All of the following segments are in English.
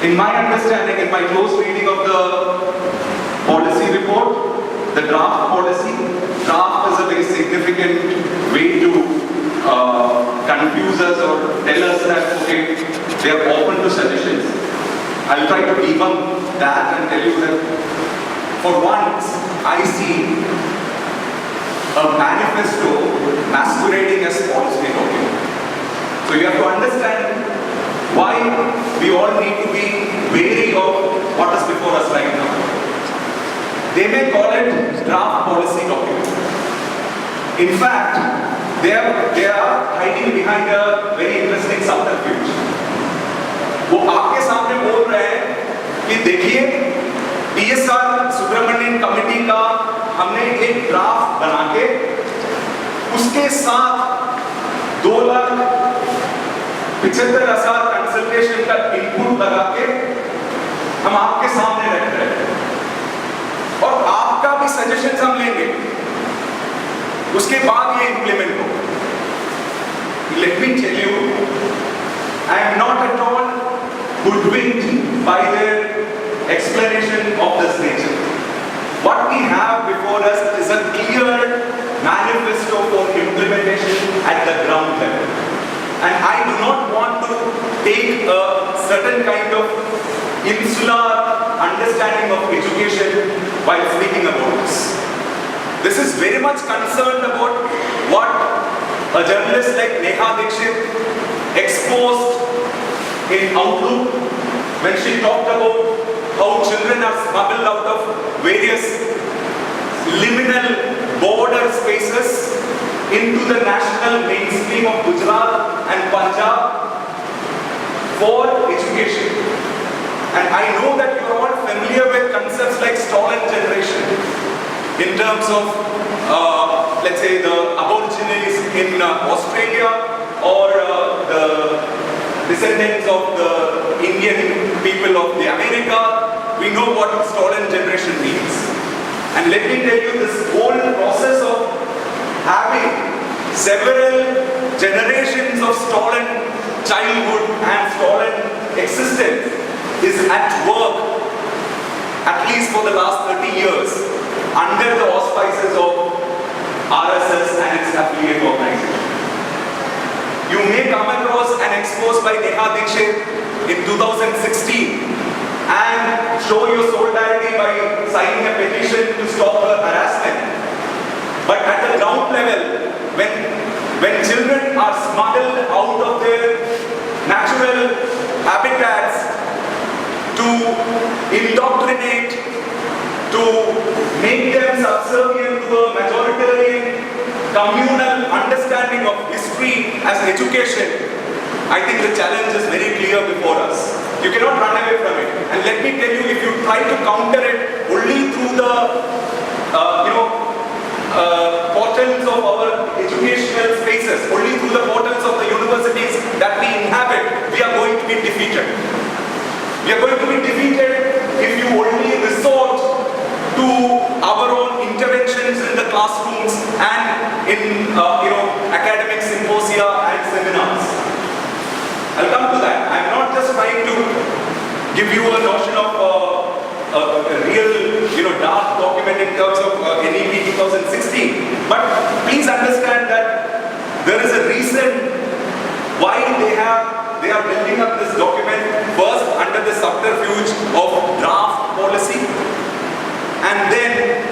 In my understanding, in my close reading of the policy report, the draft policy, draft is a very significant way to confuse us or tell us that, okay, they are open to suggestions. I will try to debunk that and tell you that for once, I see a manifesto masquerading as policy document. So you have to understand why we all need to be wary of what is before us right now. They may call it draft policy document. In fact, they are hiding behind a very interesting subterfuge. वो आपके सामने बोल रहे हैं कि देखिए PSR Subramanian committee का हमने एक ड्राफ्ट बना के उसके साथ 2,75,000 कंसल्टेशन का इनपुट लगा के हम आपके सामने रख रहे हैं और आपका भी सजेशन हम लेंगे, उसके बाद ये इंप्लीमेंट हो। Let me tell you, I am not at all hoodwinked by their explanation of this nature. What we have before us is a clear manifesto for implementation at the ground level. And I do not want to take a certain kind of insular understanding of education while speaking about this. This is very much concerned about what a journalist like Neha Dixit exposed in Outlook when she talked about how children are smuggled out of various liminal border spaces into the national mainstream of Gujarat and Punjab for education. And I know that you are all familiar with concepts like stolen generation in terms of, let's say, the aborigines in Australia or the descendants of the Indian people of the America. We know what stolen generation means. And let me tell you, this whole process of having several generations of stolen childhood and stolen existence is at work, at least for the last 30 years, under the auspices of RSS and its affiliate organization. You may come across an expose by Neha Dixit in 2016 and show your solidarity by signing a petition to stop her harassment. But at the ground level, when children are smuggled out of their natural habitats to indoctrinate, to make them subservient to a majoritarian communal understanding of history as education, I think the challenge is very clear before us. You cannot run away from it. And let me tell you, if you try to counter it only through the portals of our educational spaces, only through the portals of the universities that we inhabit, we are going to be defeated. We are going to be defeated if you only resort to our own interventions in the classrooms and in academic symposia and seminars. I'll come to that. I'm not just trying to give you a notion of a real dark document in terms of NEP 2016, but please understand that there is a reason why they are building up this document first under the subterfuge of draft policy and then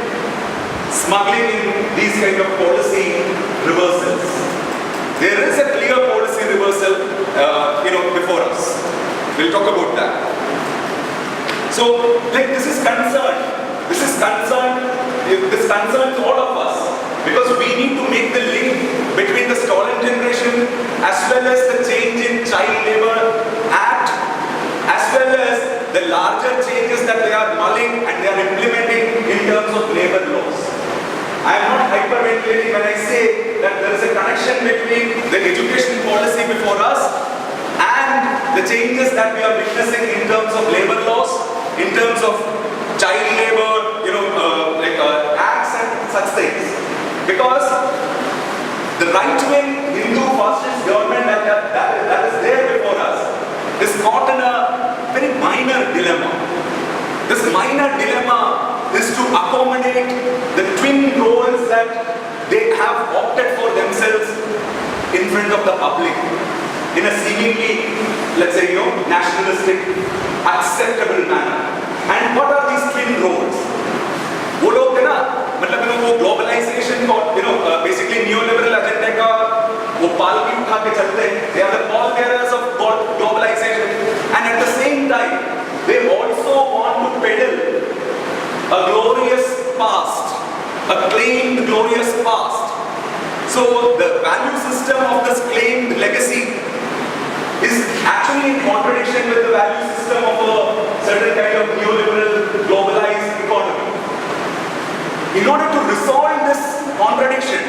smuggling in these kind of policy reversals. There is a clear policy reversal before us. We'll talk about that. So this concerns all of us because we need to make the link between the stolen generation as well as the change in Child Labour Act as well as the larger changes that they are mulling and they are implementing in terms of labour laws. I am not hyperventilating when I say that there is a connection between the education policy before us and the changes that we are witnessing in terms of labour laws, in terms of child labour, acts and such things. Because the right-wing Hindu fascist government that is there before us is caught in a very minor dilemma. This minor dilemma is to accommodate the twin roles that they have opted for themselves in front of the public in a seemingly, let's say, nationalistic, acceptable manner. And what are these twin roles? वो लोग है ना, मतलब वो globalization को, basically neoliberal agenda का वो पालकी उठा के चलते हैं. They are the pallbearers of globalization, and at the same time, they also want to peddle a glorious past, a claimed glorious past. So the value system of this claimed legacy is actually in contradiction with the value system of a certain kind of neoliberal globalized economy. In order to resolve this contradiction,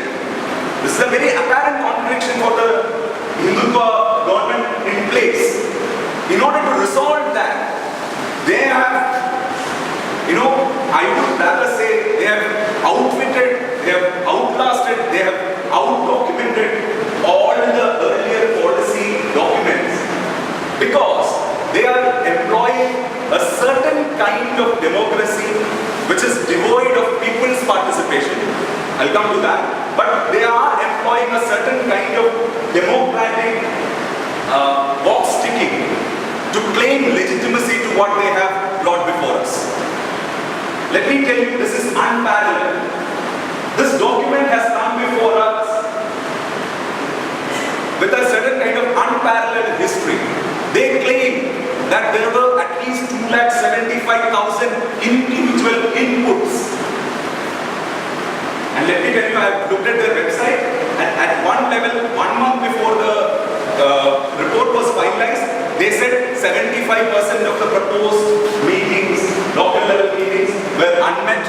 this is a very apparent contradiction for the Hindutva government in place. In order to resolve that, they have, I would rather say they have outwitted, they have outlasted, they have out-documented all the earlier policy documents, because they are employing a certain kind of democracy which is devoid of people's participation. I'll come to that. But they are employing a certain kind of democratic box ticking to claim legitimacy to what they have brought before us. Let me tell you, this is unparalleled. This document has come before us with a certain kind of unparalleled history. They claim that there were at least 275,000 individual inputs. And let me tell you, I have looked at their website, and at one level, 1 month before the report was finalized, they said 75% of the proposed meetings, local level meetings, were unmet.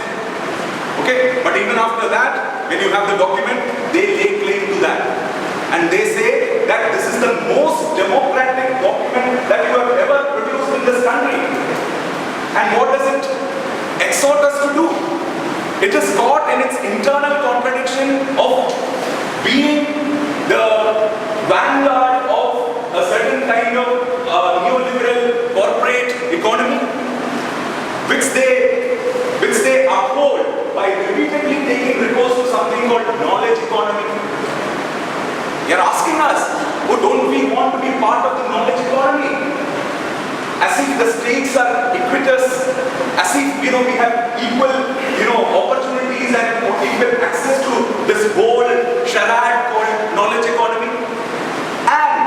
Okay, but even after that, when you have the document, they lay claim to that. And they say that this is the most democratic document that you have ever produced in this country. And what does it exhort us to do? It is caught in its internal contradiction of being the vanguard of a certain kind of neoliberal corporate economy, which they uphold by repeatedly taking recourse to something called knowledge economy. They are asking us, don't we want to be part of the knowledge economy? As if the stakes are equitous, as if we have equal opportunities and equal access to this whole charade called knowledge economy. And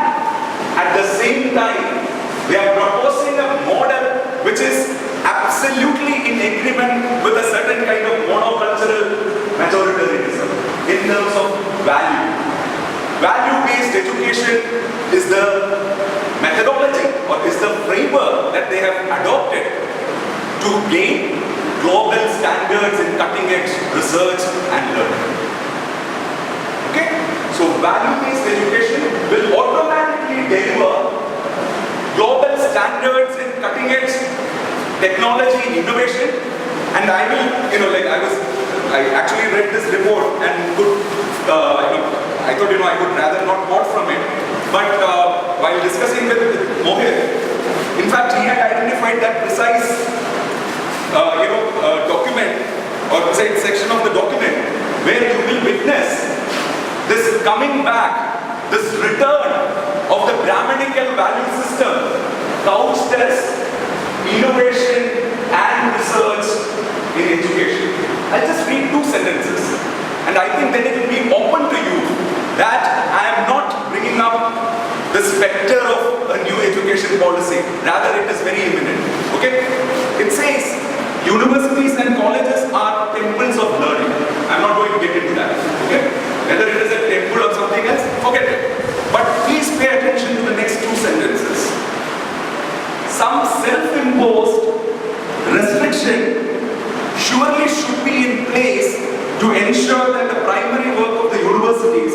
at the same time, they are proposing a model which is absolutely in agreement with a certain kind of monocultural majoritarianism in terms of value. Value-based education is the methodology or is the framework that they have adopted to gain global standards in cutting-edge research and learning. Okay? So value-based education will automatically deliver global standards in cutting-edge technology, innovation, and I will, I actually read this report and could, I thought, I would rather not quote from it. But while discussing with Mohit, in fact, he had identified that precise, document or section of the document where you will witness this coming back, this return of the Brahminical value system couched as innovation and research in education. I'll just read 2 sentences, and I think then it will be open to you that I am not bringing up the specter of a new education policy. Rather, it is very imminent. Okay? It says, universities and colleges are temples of learning. I'm not going to get into that. Okay? Whether it is a temple or something else, forget it. But please pay attention to the next 2 sentences. Some self-imposed restriction surely should be in place to ensure that the primary work of the universities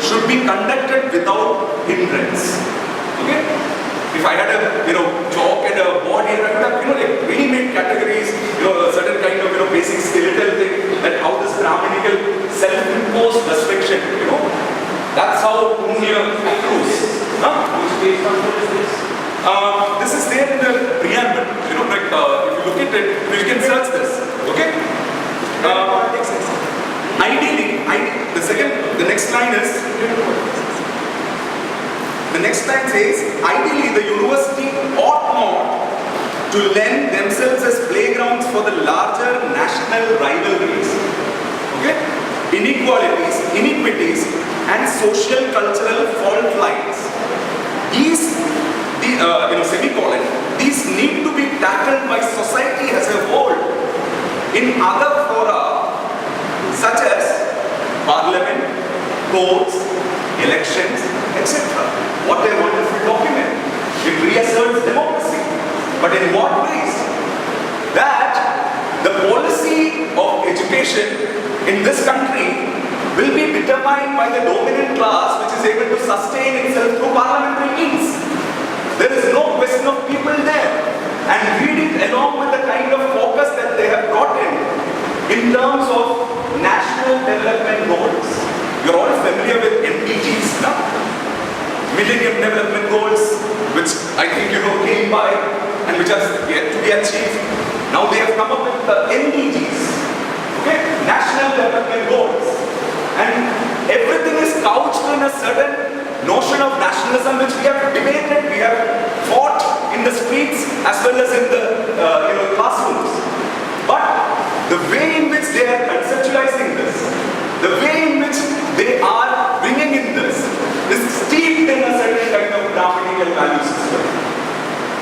should be conducted without hindrance. Okay? If I had a chalk and a board here, I would have ready-made categories, a certain kind of basic skeletal thing, that how this Brahminical self-imposed restriction, that's how Punya accrues. Which page number is this? This is there in the You can search this. Okay? Ideally, the next line says, ideally the university ought not to lend themselves as playgrounds for the larger national rivalries, okay, inequalities, iniquities, and social cultural fault lines. These, semicolon, these need to be tackled by society as a whole in other fora such as parliament, courts, elections, etc. What a wonderful document. It reasserts democracy. But in what ways? That the policy of education in this country will be determined by the dominant class which is able to sustain itself through parliamentary means. There is no question of people there. And read it along with the kind of focus that they have brought in terms of national development goals. You're all familiar with MDGs, no? Millennium Development Goals, which I think came by and which are yet to be achieved. Now they have come up with the MDGs, okay? National Development Goals. And everything is couched in a certain notion of nationalism which we have debated, we have fought in the streets as well as in the classrooms. But the way in which they are conceptualizing this, the way in which they are bringing in this is steeped in a certain kind of Brahminical value system.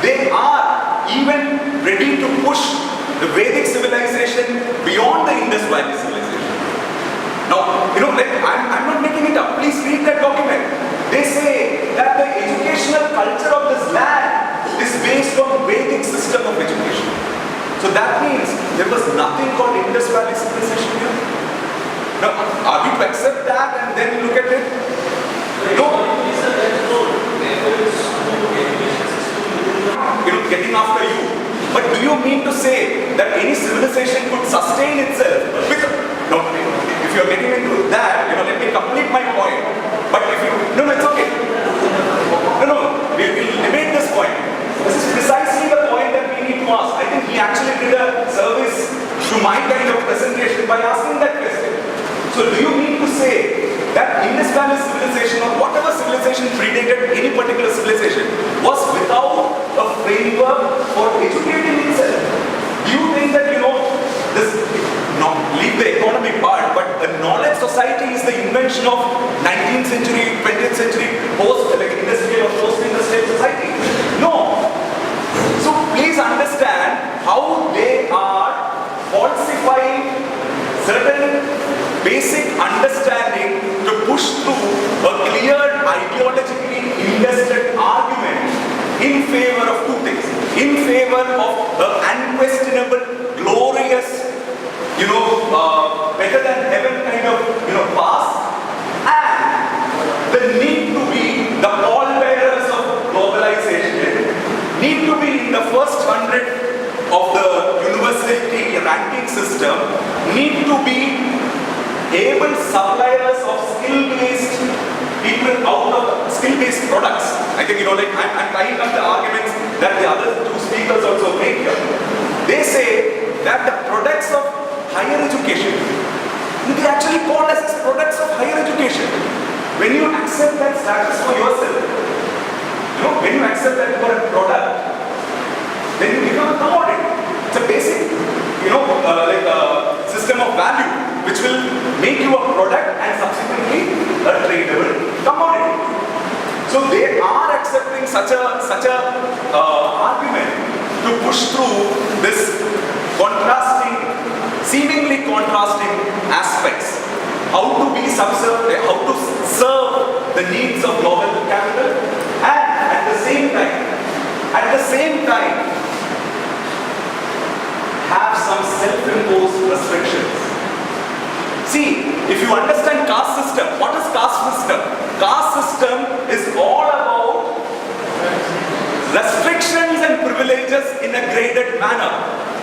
They are even ready to push the Vedic civilization beyond the Indus Valley civilization. Now, I'm not making it up. Please read that document. They say that the educational culture of this land is based on Vedic system of education. So that means there was nothing called Indus Valley civilization here. Now, are we to accept that and then look at it? No. Getting after you. But do you mean to say that any civilization could sustain itself with... No, if you're getting into that, let me complete my point. But if you... No, it's okay. No, we'll debate this point. This is precisely the point that we need to ask. I think he actually did a service to my kind of presentation by asking that question. So do you mean to say that Indus Valley civilization or whatever civilization predated any particular civilization was without a framework for educating itself? Do you think that, leave the economic part, but a knowledge society is the invention of 19th century, 20th century, post-industrial or post-industrial society? No. So please understand how they are falsifying certain basic understanding to push through a clear ideologically invested argument in favor of two things. In favor of the unquestionable, glorious, better than heaven kind of, past, and the need to be the pallbearers of globalization, need to be in the first 100 of the university ranking system, need to be able suppliers of skill-based people out of skill-based products. I think, I'm tying up the arguments that the other two speakers also make here. They say that the products of higher education, they actually call as products of higher education. When you accept that status for yourself, when you accept that you are a product, then you become a commodity. It's a basic, system of value which will make you a product and subsequently a tradable commodity. So they are accepting such a argument to push through this seemingly contrasting aspects. How to be subserved, how to serve the needs of global capital, and at the same time, have some self-imposed restrictions. See, if you understand caste system, what is caste system? Caste system is all about restrictions and privileges in a graded manner.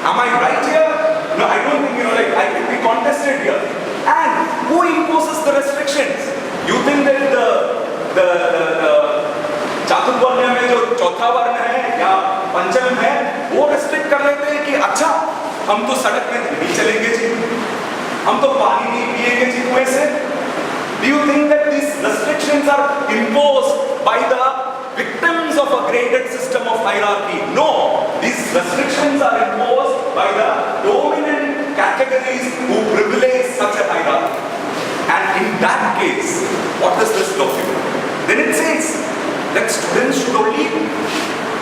Am I right here? No, I don't think, I can be contested here. And who imposes the restrictions? You think that the चातुर्वर्ण्य में जो चौथा वर्ण है या पंचम है, वो restrict कर लेते हैं कि अच्छा हम तो सड़क में नहीं चलेंगे जी, हम तो पानी नहीं पिएंगे जी कुएं से. Do you think that these restrictions are imposed by the victims of a graded system of hierarchy? No, these restrictions are imposed by the dominant categories who privilege such a hierarchy. And in that case, what is this document? Then it says that students should only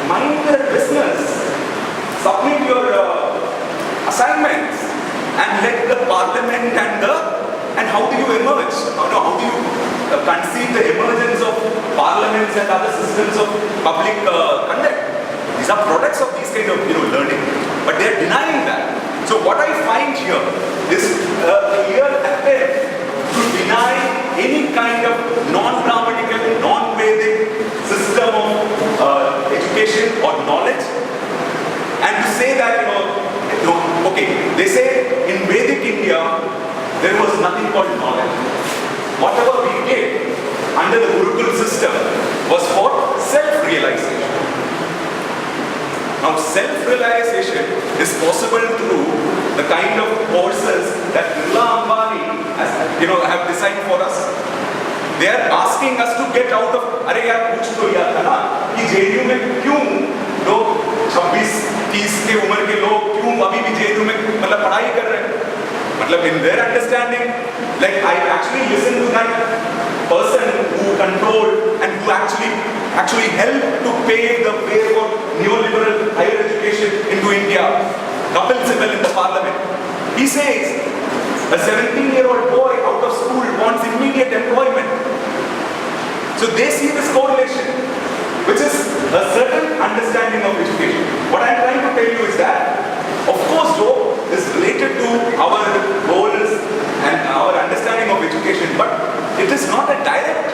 mind their business, submit your assignments, and let the parliament and how do you emerge? How do you conceive the emergence of parliaments and other systems of public conduct? These are products of these kind of learning, but they are denying that. So what I find here is a clear attempt to deny any kind of non-grammatical, non-Vedic system of education or knowledge, and to say that okay, they say in Vedic India there was nothing called knowledge. Whatever we did under the Gurukul system was for self-realization. Now self-realization is possible through the kind of courses that Birla Ambani have designed for us. They are asking us to get out of, अरे यार पूछ तो यार था ना कि JNU में क्यों लोग 26-30 के उम्र के लोग क्यों अभी भी जेएनयू में मतलब पढ़ाई कर रहे हैं? मतलब in their understanding, like I actually listened to that person who controlled and who actually helped to pave the way for neoliberal higher education into India, Kapil Sibal in the parliament. He says a 17-year-old boy out of school wants immediate employment. So they see this correlation, which is a certain understanding of education. What I am trying to tell you is that, of course, Joe is related to our goals and our understanding of education, but it is not a direct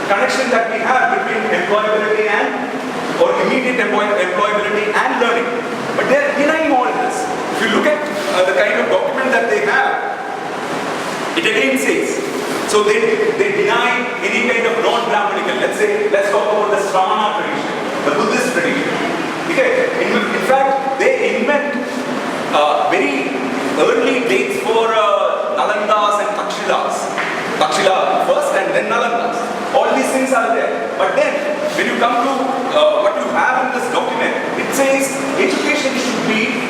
connection that we have between employability or immediate employability and learning. But they are denying all this. If you look at the kind of document that they have, it again says, so they deny any kind of non-grammatical. Let's talk about the Sramana tradition, the Buddhist tradition. Okay? In fact, they invent very early dates for Nalandas and Takshilas. Takshila first and then Nalandas. All these things are there. But then, when you come to what you have in this document, it says education should be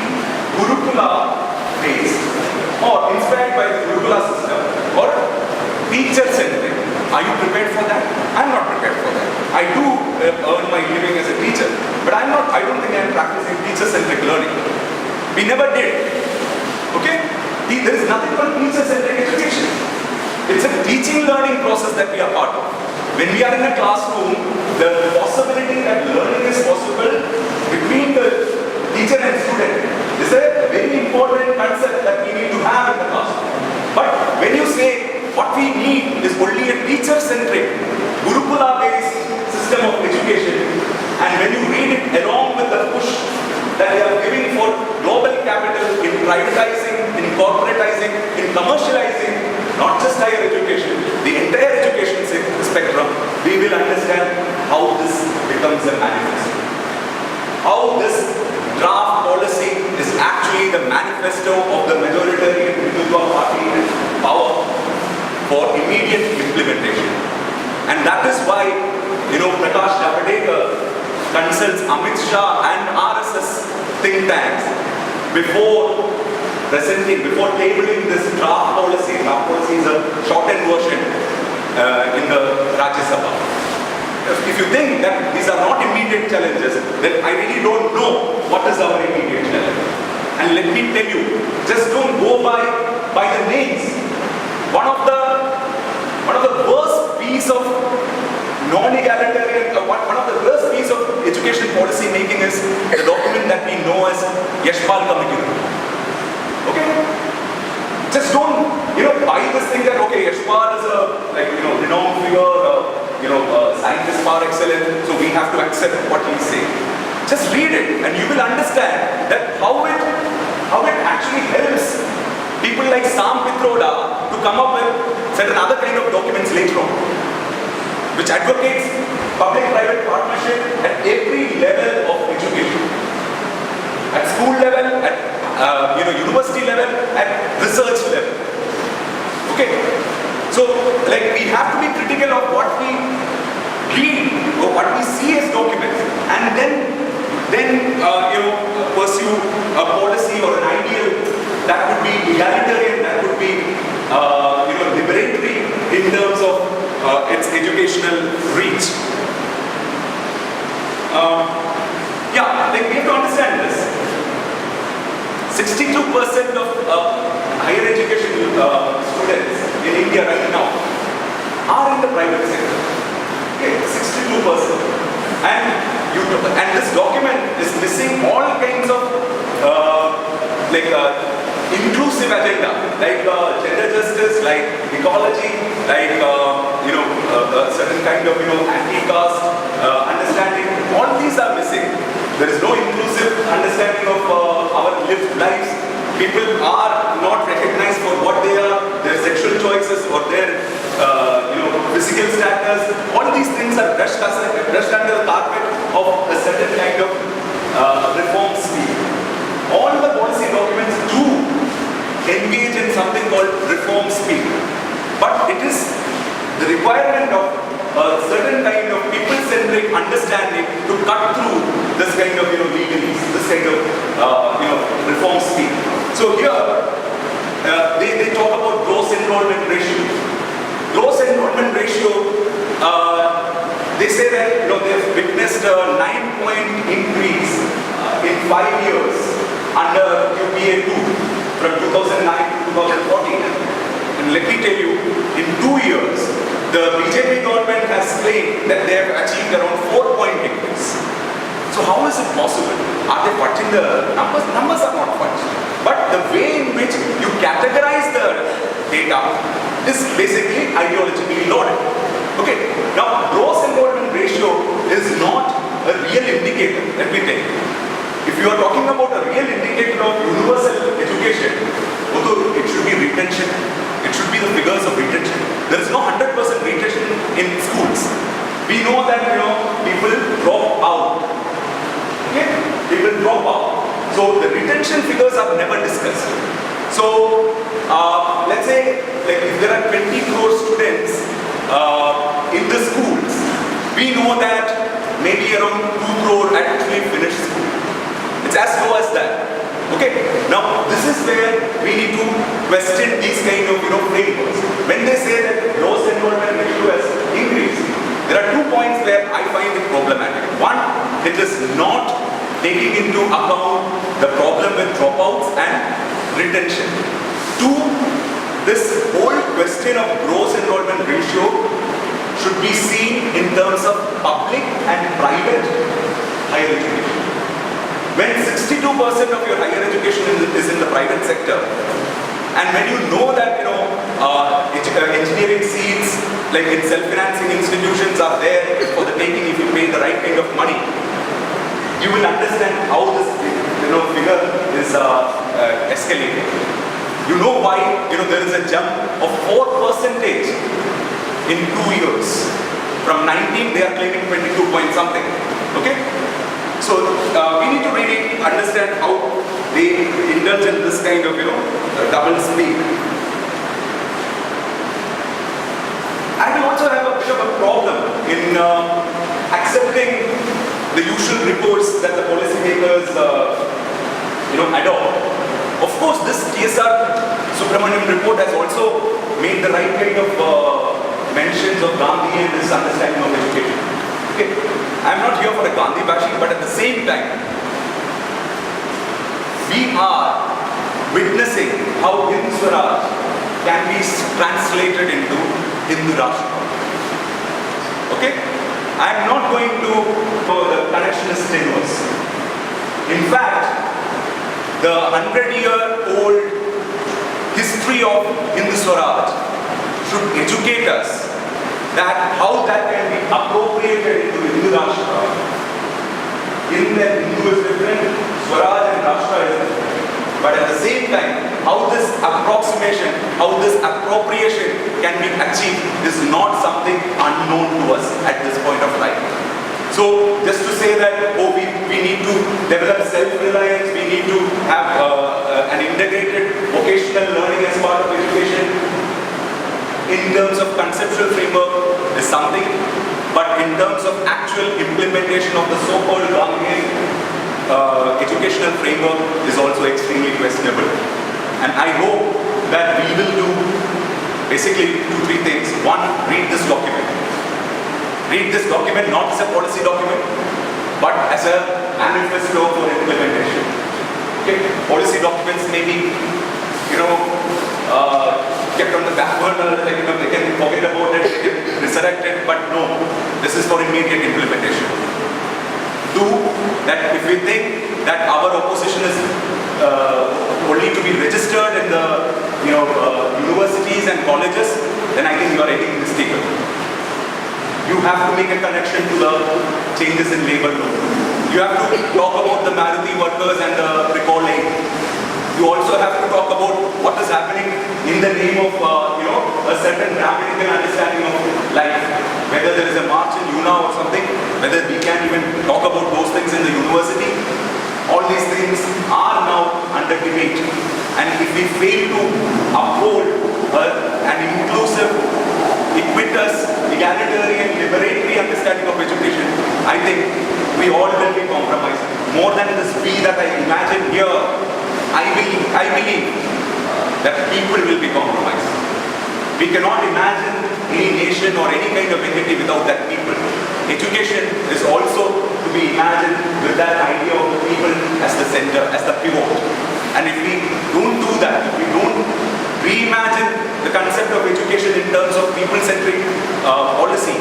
Gurukula based or inspired by the Gurukula system or teacher-centric. Are you prepared for that? I'm not prepared for that. I do earn my living as a teacher, but I don't think I'm practicing teacher-centric learning. We never did. Okay? There is nothing called teacher-centric education. It's a teaching learning process that we are part of. When we are in a classroom, the possibility that learning is possible between the teacher and student is a very important concept that we need to have in the classroom. But when you say what we need is only a teacher-centric, Gurukula-based system of education, and when you read it along with the push that they are giving for global capital in privatizing, in corporatizing, in commercializing, not just higher education, the entire education spectrum, we will understand how this becomes a manifesto. How this draft policy is actually the manifesto of the majoritarian Hindutva party in power for immediate implementation. And that is why, Prakash Javadekar consults Amit Shah and RSS think tanks before tabling this draft policy. Draft policy is a shortened version in the Rajya Sabha. If you think that these are not immediate challenges, then I really don't know what is our immediate challenge. And let me tell you, just don't go by the names. One of the worst piece of non-egalitarian, one of the worst piece of education policy making is the document that we know as Yashpal Committee. Okay? Just don't, buy this thing that, okay, Yashpal is a, renowned figure, scientist par excellence, so we have to accept what he's saying. Just read it and you will understand that how it actually helps people like Sam Pitroda to come up with certain other kind of documents later on. which advocates public-private partnership at every level of education. At school level, at university level, at research level. Okay, so like we have to be critical of what we read or what we see as documents, and then pursue a policy or an ideal that would be egalitarian, that would be liberatory in terms of its educational reach. Like we have to understand this. 62% of higher education students in India right now are in the private sector. Okay, 62%. And this document is missing all kinds of inclusive agenda, like gender justice, like ecology, like certain kind of anti-caste understanding. All these are missing. There is no inclusive understanding of our lived lives. People are not recognized for what they are, their sexual choices or their physical status. All these things are brushed under the carpet of a certain kind of reform scheme. All the policy documents do engage in something called reform speak, but it is the requirement of a certain kind of people-centric understanding to cut through this kind of legalese, this kind of reform speak. So here they talk about gross enrollment ratio. Gross enrollment ratio, they say that they have witnessed a 9-point increase in 5 years under UPA 2 from 2009 to 2014. And let me tell you, in 2 years, the BJP government has claimed that they have achieved around 4-point increase. So how is it possible? Are they fudging the numbers? Numbers are not fudged. But the way in which you categorize the data is basically ideologically loaded. Okay, now gross enrollment ratio is not a real indicator, let me tell you. If you are talking about a real indicator of universal education, although it should be retention, it should be the figures of retention. There is no 100% retention in schools. We know that people drop out. Okay, people drop out. So the retention figures are never discussed. So let's say like if there are 20 crore students in the schools, we know that maybe around 2 crore actually finish school. It's as low as that. Okay. Now this is where we need to question these kind of frameworks. When they say that gross enrollment ratio has increased, there are 2 points where I find it problematic. One, it is not taking into account the problem with dropouts and retention. Two, this whole question of gross enrollment ratio should be seen in terms of public and private higher education. When 62% of your higher education is in the private sector, and when you know that engineering seats like in self-financing institutions are there for the taking if you pay the right kind of money, you will understand how this figure is escalating. You know why there is a jump of 4% in 2 years. From 19 they are claiming 22 point something. Okay. So we need to really understand how they indulge in this kind of double speak. I will also have a bit of a problem in accepting the usual reports that the policymakers adopt. Of course, this TSR Subramaniam report has also made the right kind of mentions of Gandhi and his understanding of education. Okay. I am not here for a Gandhi bashing, but at the same time, we are witnessing how Hindu Swaraj can be translated into Hindu Rashtra. Okay? I am not going to the connectionist tenuous. In fact, the 100-year-old history of Hindu Swaraj should educate us that how that can be appropriated into Hindu Rashtra. In that Hindu is different, Swaraj and Rashtra is different. But at the same time, how this approximation, how this appropriation can be achieved is not something unknown to us at this point of time. So just to say that, oh, we need to develop self-reliance, we need to have an integrated vocational learning as part of education in terms of conceptual framework is something, but in terms of actual implementation of the so-called educational framework is also extremely questionable. And I hope that we will do basically 2-3 things. One, read this document. Read this document not as a policy document, but as a manifesto for implementation. Okay? Policy documents may be, kept on the back burner, like, they can forget about it, they can resurrect it, but no, this is for immediate implementation. Two, that if we think that our opposition is only to be registered in the universities and colleges, then I think you are getting mistaken. You have to make a connection to the changes in labor law. You have to talk about the Maruti workers and the recalling. You also have to talk about what is happening in the name of a certain Brahminical understanding of life. Whether there is a march in Yuna or something, whether we can even talk about those things in the university. All these things are now under debate. And if we fail to uphold an inclusive, equitous, egalitarian, liberatory understanding of education, I think we all will be compromised. More than this we that I imagine here, I believe that people will be compromised. We cannot imagine any nation or any kind of entity without that people. Education is also to be imagined with that idea of the people as the center, as the pivot. And if we don't do that, if we don't reimagine the concept of education in terms of people-centric policy,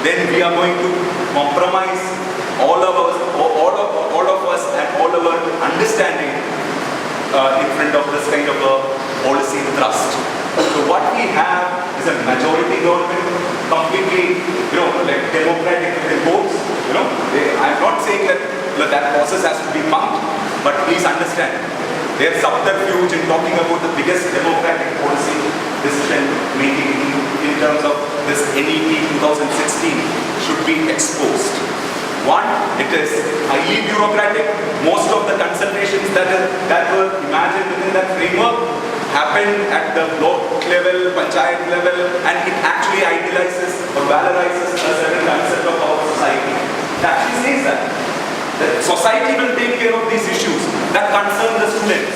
then we are going to compromise all of us and all our understanding in front of this kind of a policy thrust. So what we have is a majority government, completely, like democratic votes. I'm not saying that that process has to be pumped, but please understand, their subterfuge in talking about the biggest democratic policy decision making in terms of this NEP 2016 should be exposed. One, it is highly bureaucratic. Most of the consultations that were imagined within that framework happened at the block level, panchayat level, and it actually idealizes or valorizes a certain concept of our society. It actually says that society will take care of these issues that concern the students.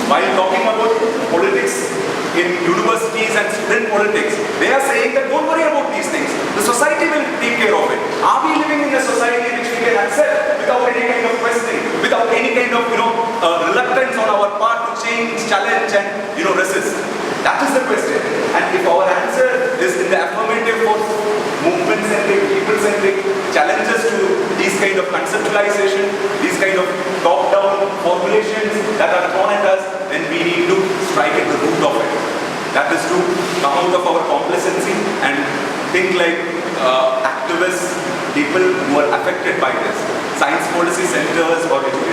While talking about politics in universities and student politics, they are saying that don't worry about these things. The society will take care of it. Are we living in a society which we can accept without any kind of questioning, without any kind of reluctance on our part to change, challenge, and resist? That is the question. And if our answer is in the affirmative for movement-centric, people-centric challenges to these kind of conceptualization, these kind of top-down formulations that are thrown at us, then we need to strike at the root of it. That is to come out of our complacency and think like activists, people who are affected by this. Science policy centers or education